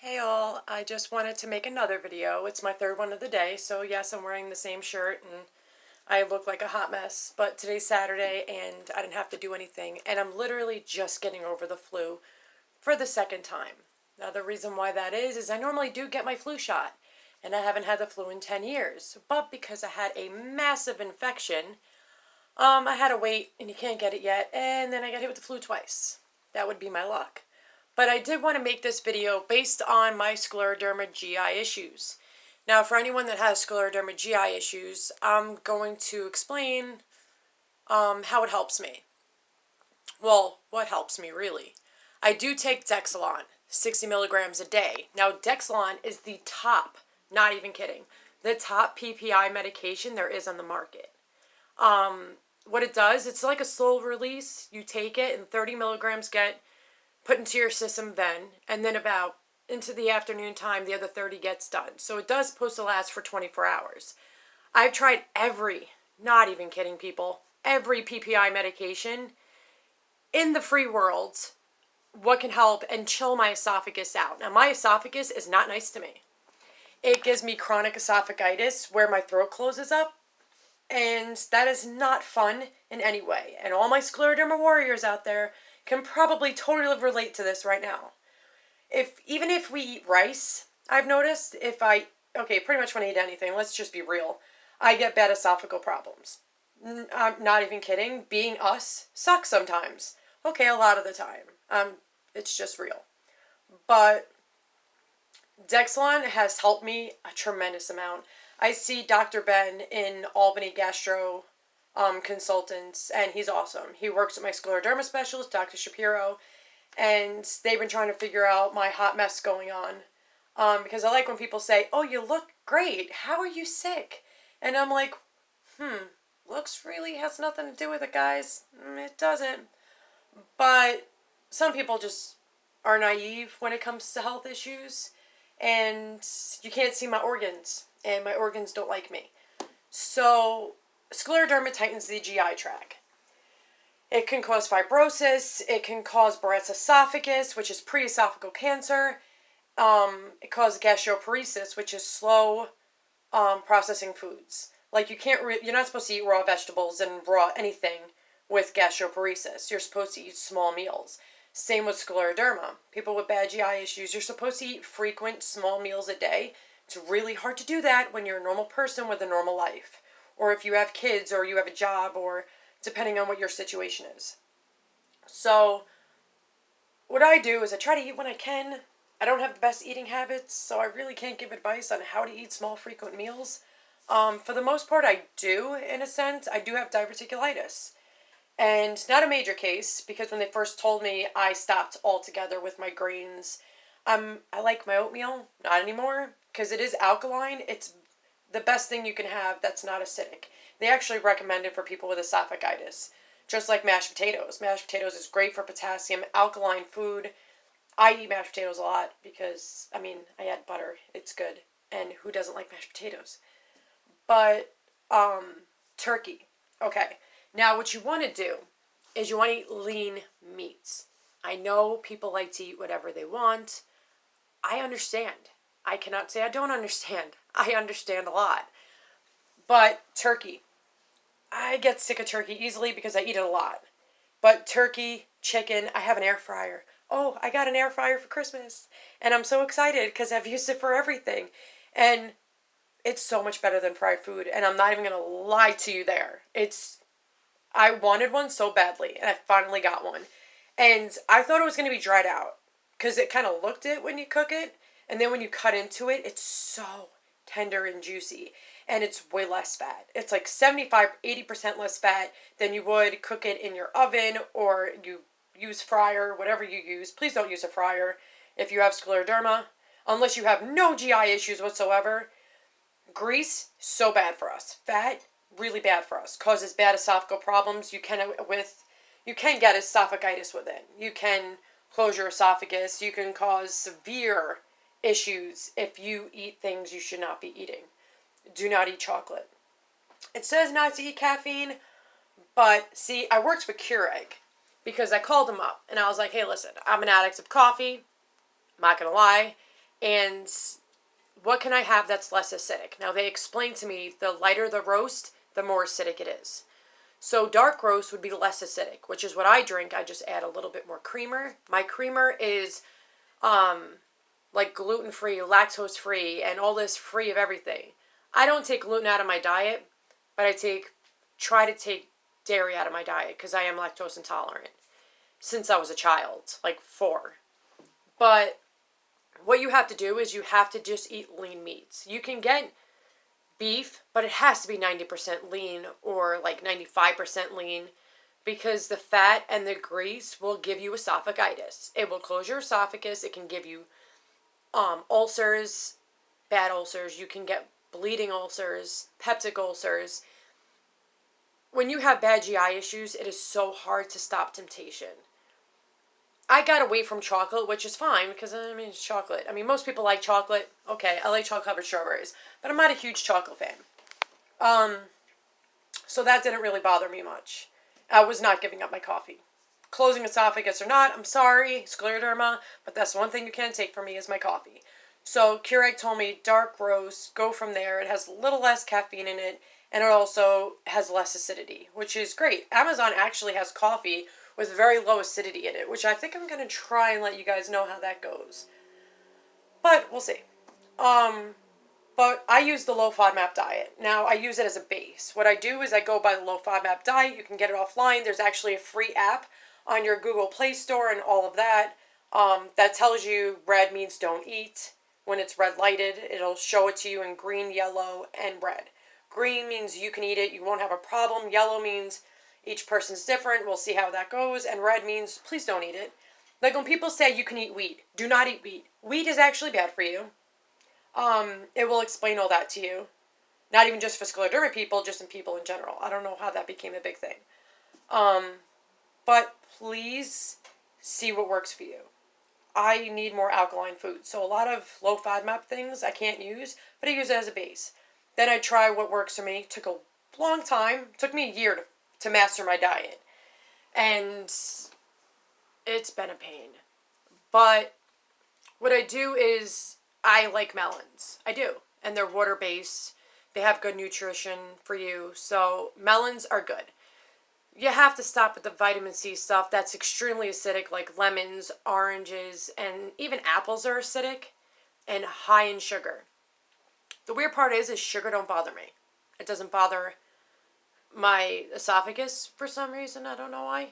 Hey all, I just wanted to make another video. It's my third one of the day, so yes, I'm wearing the same shirt and I look like a hot mess, but today's Saturday and I didn't have to do anything, and I'm literally just getting over the flu for the second time. Now the reason why that is I normally do get my flu shot, and I haven't had the flu in 10 years, but because I had a massive infection, I had to wait and you can't get it yet, and then I got hit with the flu twice. That would be my luck. But I did want to make this video based on my scleroderma GI issues. Now, for anyone that has scleroderma GI issues, I'm going to explain how it helps me. Well, what helps me, really. I do take Dexalon, 60 milligrams a day. Now, Dexalon is the top, not even kidding, the top PPI medication there is on the market. What it does, it's like a slow release. You take it and 30 milligrams get put into your system then, and then about into the afternoon time, the other 30 gets done. So it does supposed to last for 24 hours. I've tried not even kidding people, every PPI medication in the free world, what can help and chill my esophagus out. Now, my esophagus is not nice to me. It gives me chronic esophagitis where my throat closes up, and that is not fun in any way. And all my scleroderma warriors out there can probably totally relate to this right now. Even if we eat rice, I've noticed pretty much when I eat anything, let's just be real, I get bad esophageal problems. I'm not even kidding. Being us sucks sometimes. Okay, a lot of the time. It's just real. But Dexalon has helped me a tremendous amount. I see Dr. Ben in Albany Gastro consultants, and he's awesome. He works with my scleroderma specialist, Dr. Shapiro, and they've been trying to figure out my hot mess going on. Because I like when people say, "Oh, you look great. How are you sick?" And I'm like, looks really has nothing to do with it, guys. It doesn't. But some people just are naive when it comes to health issues, and you can't see my organs, and my organs don't like me. So, scleroderma tightens the GI tract. It can cause fibrosis. It can cause Barrett's esophagus, which is pre-esophageal cancer. It causes gastroparesis, which is slow processing foods. Like you're not supposed to eat raw vegetables and raw anything with gastroparesis. You're supposed to eat small meals. Same with scleroderma. People with bad GI issues, you're supposed to eat frequent small meals a day. It's really hard to do that when you're a normal person with a normal life. Or if you have kids or you have a job, or depending on what your situation is. So what I do is I try to eat when I can. I don't have the best eating habits, so I really can't give advice on how to eat small frequent meals. For the most part, I do, in a sense. I do have diverticulitis. And not a major case, because when they first told me, I stopped altogether with my grains. I like my oatmeal, not anymore, because it is alkaline. It's the best thing you can have that's not acidic. They actually recommend it for people with esophagitis, just like mashed potatoes. Mashed potatoes is great for potassium, alkaline food. I eat mashed potatoes a lot because, I add butter. It's good. And who doesn't like mashed potatoes? But, turkey. Okay. Now, what you want to do is you want to eat lean meats. I know people like to eat whatever they want. I understand. I cannot say I don't understand. I understand a lot. But turkey. I get sick of turkey easily because I eat it a lot. But turkey, chicken, I have an air fryer. Oh, I got an air fryer for Christmas. And I'm so excited because I've used it for everything. And it's so much better than fried food. And I'm not even going to lie to you there. I wanted one so badly, and I finally got one. And I thought it was going to be dried out because it kind of looked it when you cook it. And then when you cut into it, it's so tender and juicy. And it's way less fat. It's like 75-80% less fat than you would cook it in your oven, or you use fryer, whatever you use. Please don't use a fryer if you have scleroderma, unless you have no GI issues whatsoever. Grease, so bad for us. Fat, really bad for us. Causes bad esophageal problems. You can get esophagitis with it. You can close your esophagus. You can cause severe issues if you eat things you should not be eating. Do not eat chocolate. It says not to eat caffeine, but see, I worked with Keurig because I called them up and I was like, hey, listen, I'm an addict of coffee. I'm not going to lie. And what can I have that's less acidic? Now, they explained to me the lighter the roast, the more acidic it is. So dark roast would be less acidic, which is what I drink. I just add a little bit more creamer. My creamer is like gluten-free, lactose-free, and all this free of everything. I don't take gluten out of my diet, but try to take dairy out of my diet because I am lactose intolerant since I was a child, like 4. But what you have to do is you have to just eat lean meats. You can get beef, but it has to be 90% lean or like 95% lean because the fat and the grease will give you esophagitis. It will close your esophagus. It can give you ulcers, bad ulcers. You can get bleeding ulcers, peptic ulcers. When you have bad GI issues, it is so hard to stop temptation. I got away from chocolate, which is fine because I mean it's chocolate. I mean most people like chocolate. Okay, I like chocolate covered strawberries, but I'm not a huge chocolate fan. So that didn't really bother me much. I was not giving up my coffee. Closing esophagus or not, I'm sorry, scleroderma, but that's one thing you can't take from me is my coffee. So Keurig told me dark roast, go from there. It has a little less caffeine in it, and it also has less acidity, which is great. Amazon actually has coffee with very low acidity in it, which I think I'm going to try and let you guys know how that goes. But we'll see. But I use the low FODMAP diet. Now, I use it as a base. What I do is I go by the low FODMAP diet. You can get it offline. There's actually a free app on your Google Play Store and all of that. That tells you red means don't eat. When it's red lighted, it'll show it to you in green, yellow, and red. Green means you can eat it. You won't have a problem. Yellow means each person's different. We'll see how that goes. And red means please don't eat it. Like when people say you can eat wheat, do not eat wheat. Wheat is actually bad for you. It will explain all that to you. Not even just for scleroderma people, just in people in general. I don't know how that became a big thing. But please see what works for you. I need more alkaline food. So a lot of low FODMAP things I can't use, but I use it as a base. Then I try what works for me. Took a long time. Took me a year to master my diet. And it's been a pain. But what I do is I like melons. I do. And they're water-based. They have good nutrition for you. So melons are good. You have to stop with the vitamin C stuff. That's extremely acidic, like lemons, oranges, and even apples are acidic and high in sugar. The weird part is sugar don't bother me. It doesn't bother my esophagus for some reason. I don't know why.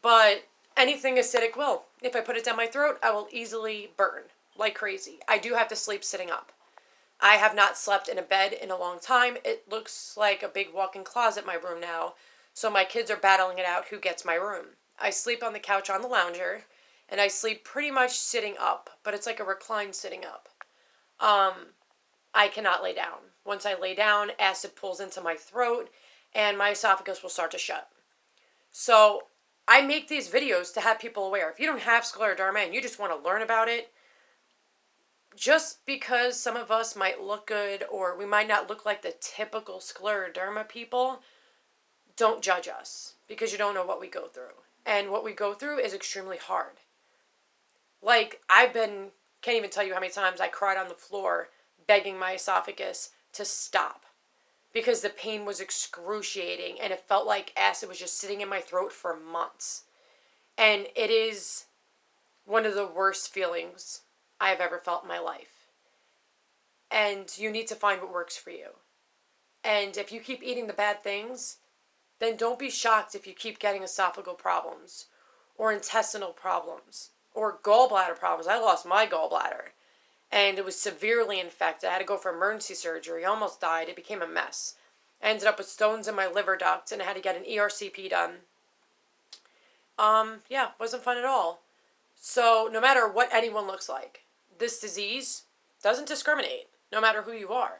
But anything acidic will. If I put it down my throat, I will easily burn like crazy. I do have to sleep sitting up. I have not slept in a bed in a long time. It looks like a big walk-in closet, my room now. So my kids are battling it out who gets my room. I sleep on the couch on the lounger, and I sleep pretty much sitting up, but it's like a reclined sitting up. I cannot lay down. Once I lay down, acid pulls into my throat, and my esophagus will start to shut. So I make these videos to have people aware. If you don't have scleroderma and you just want to learn about it, just because some of us might look good or we might not look like the typical scleroderma people, don't judge us because you don't know what we go through. And what we go through is extremely hard. Like, can't even tell you how many times I cried on the floor begging my esophagus to stop because the pain was excruciating and it felt like acid was just sitting in my throat for months. And it is one of the worst feelings I have ever felt in my life. And you need to find what works for you. And if you keep eating the bad things, then don't be shocked if you keep getting esophageal problems or intestinal problems or gallbladder problems. I lost my gallbladder and it was severely infected. I had to go for emergency surgery. I almost died. It became a mess. I ended up with stones in my liver duct and I had to get an ERCP done. Wasn't fun at all. So no matter what anyone looks like, this disease doesn't discriminate no matter who you are.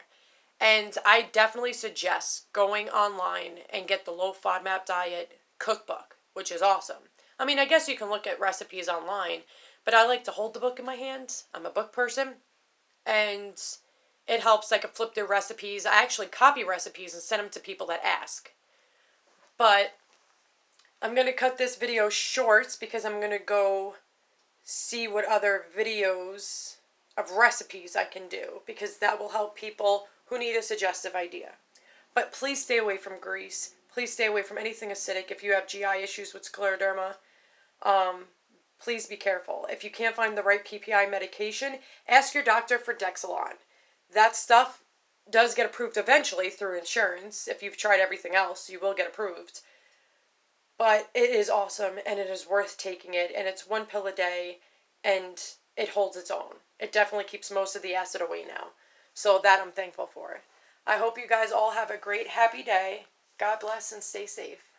And I definitely suggest going online and get the low FODMAP diet cookbook, which is awesome. I mean, I guess you can look at recipes online, but I like to hold the book in my hands. I'm a book person. And it helps. I can flip through recipes. I actually copy recipes and send them to people that ask. But I'm going to cut this video short because I'm going to go see what other videos of recipes I can do, because that will help people who need a suggestive idea. But please stay away from grease. Please stay away from anything acidic. If you have GI issues with scleroderma, please be careful. If you can't find the right PPI medication, ask your doctor for Dexalon. That stuff does get approved eventually through insurance. If you've tried everything else, you will get approved. But it is awesome, and it is worth taking it, and it's 1 pill a day, and it holds its own. It definitely keeps most of the acid away now. So that I'm thankful for. I hope you guys all have a great, happy day. God bless and stay safe.